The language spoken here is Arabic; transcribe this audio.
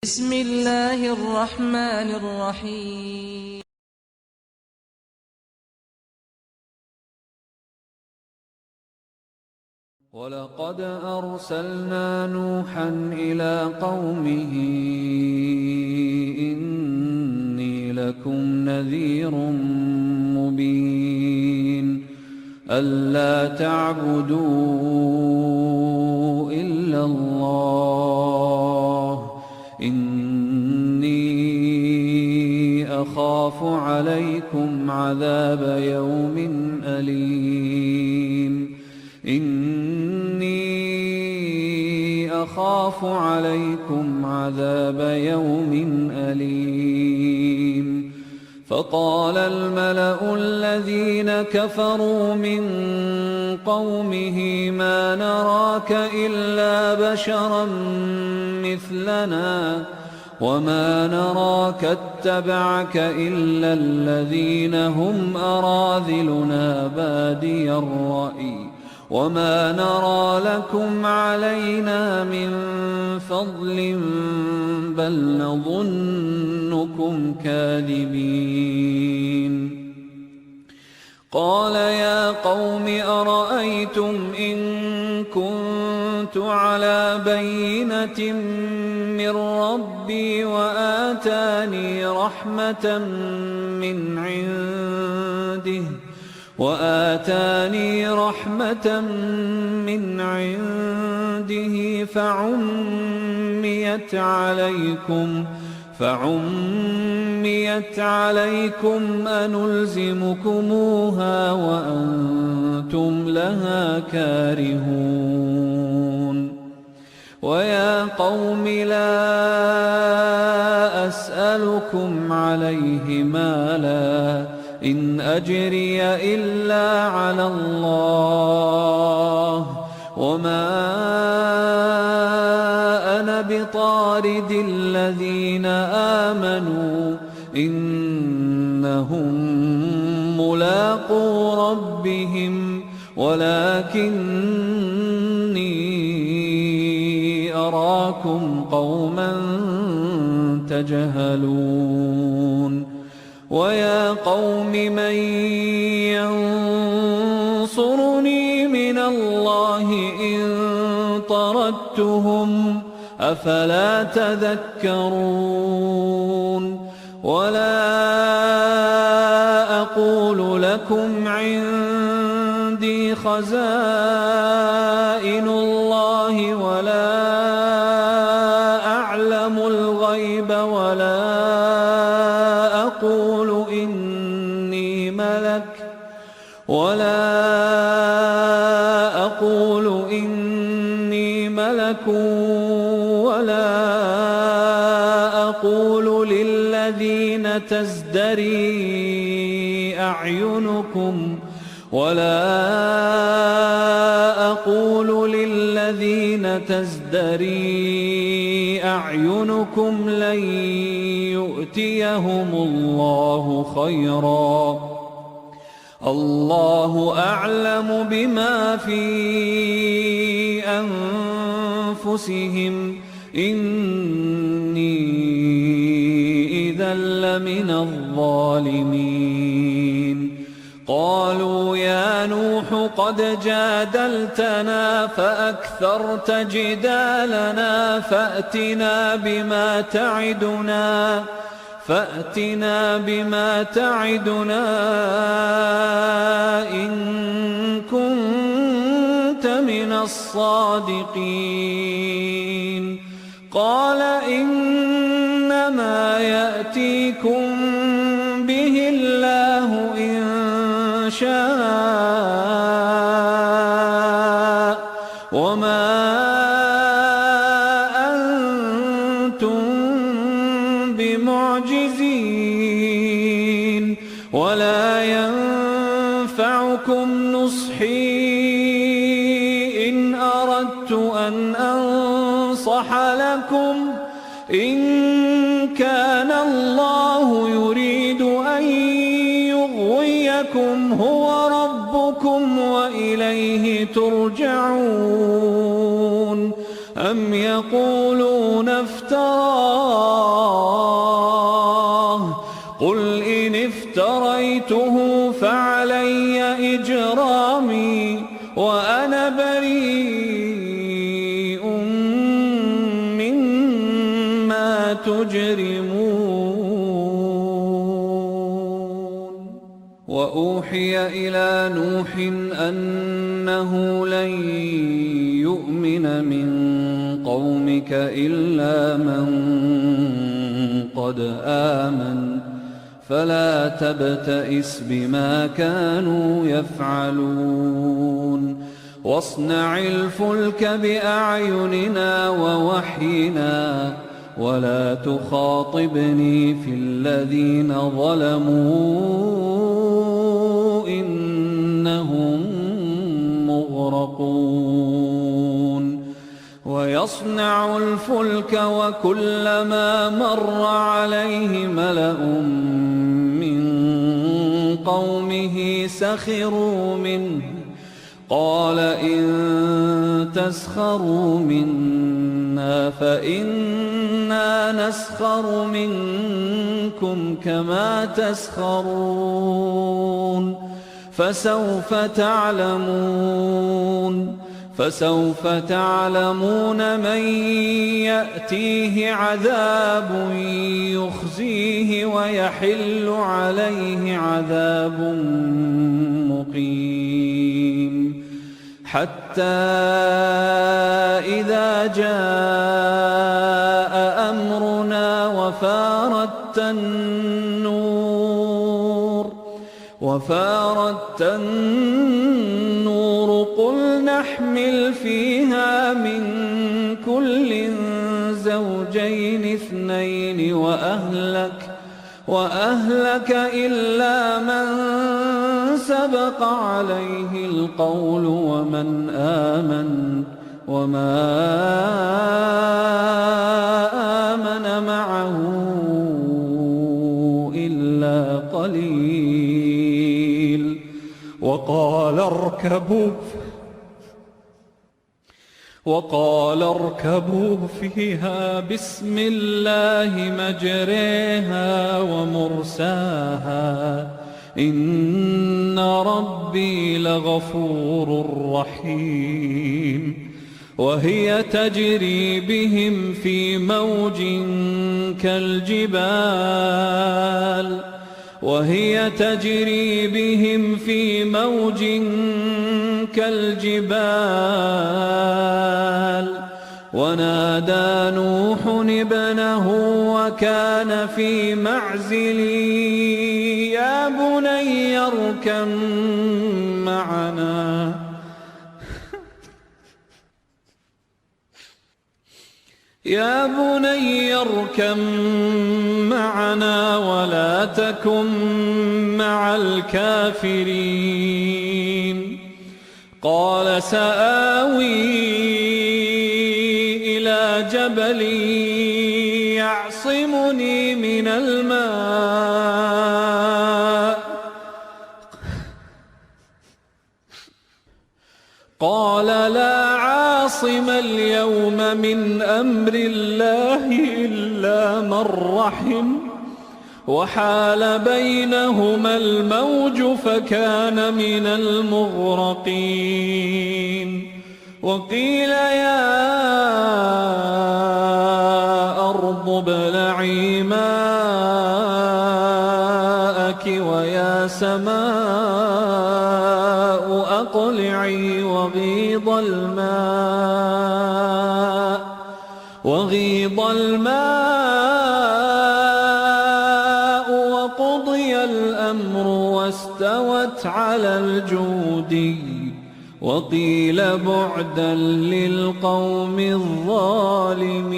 بسم الله الرحمن الرحيم. ولقد أرسلنا نوحا إلى قومه إني لكم نذير مبين ألا تعبدوا إلا الله إني أخاف عليكم عذاب يوم أليم إني أخاف عليكم عذاب يوم أليم فقال الملأ الذين كفروا من قومه ما نراك إلا بشرا مثلنا وما نراك اتبعك إلا الذين هم أراذلنا بادي الرأي وما نرى لكم علينا من فضل بل نظنكم كاذبين قال يا قوم أرأيتم إن كنت على بينة من ربي وآتاني رحمة من عنده فعميت عليكم أنلزمكموها وأنتم لها كارهون ويا قوم لا أسألكم عليه مالا إن أجري إلا على الله وما أنا بطارد الذين آمنوا إنهم ملاقو ربهم ولكني أراكم قوما تجهلون ويا قوم من ينصرني من الله إن طردتهم أفلا تذكرون ولا أقول لكم عندي خزائن الله ولا أعلم الغيب ولا أقول إني ملك ولا أقول للذين تزدري أعينكم لن يؤتيهم الله خيرا الله أعلم بما في أنفسهم إني إذا لمن الظالمين قالوا يا نوح قد جادلتنا فأكثرت جدالنا فأتنا بما تعدنا إن كنت من الصادقين قال إنما يأتيكم به الله إن شاء وما أنتم بمعجزين ولا ينفعكم نصحي إن أردت أن أنصح لكم إن كان الله يريد أن يغويكم هو ربكم وإليه ترجعون أم يقولون افتراه تجرمون وأوحي إلى نوح أنه لن يؤمن من قومك إلا من قد آمن فلا تبتئس بما كانوا يفعلون واصنع الفلك بأعيننا ووحينا ولا تخاطبني في الذين ظلموا إنهم مغرقون ويصنع الفلك وكلما مر عليه ملأ من قومه سخروا منه قال إن تسخروا منا فإنا نسخر منكم كما تسخرون فسوف تعلمون من يأتيه عذاب يخزيه ويحل عليه عذاب مقيم حتى إذا جاء أمرنا وفارت النور قل نحمل فيها من كل زوجين اثنين وأهلك إلا من سبق عليه القول ومن آمن وما آمن معه إلا قليل وقال اركبوا فيها بسم الله مجريها ومرساها إن ربي لغفور رحيم وهي تجري بهم في موج كالجبال ونادى نوح ابنه وكان في معزل يا بني اركب معنا ولا تكن مع الكافرين قال سآوي إلى جبل يعصمني من الماء قال لا عاصم اليوم من أمر الله إلا من رحم وحال بينهما الموج فكان من المغرقين وقيل يا أرض ابلعي ماءك ويا سماء أقلعي وغيض الماء وقضي الأمر واستوت على الجودي وقيل بعدا للقوم الظالمين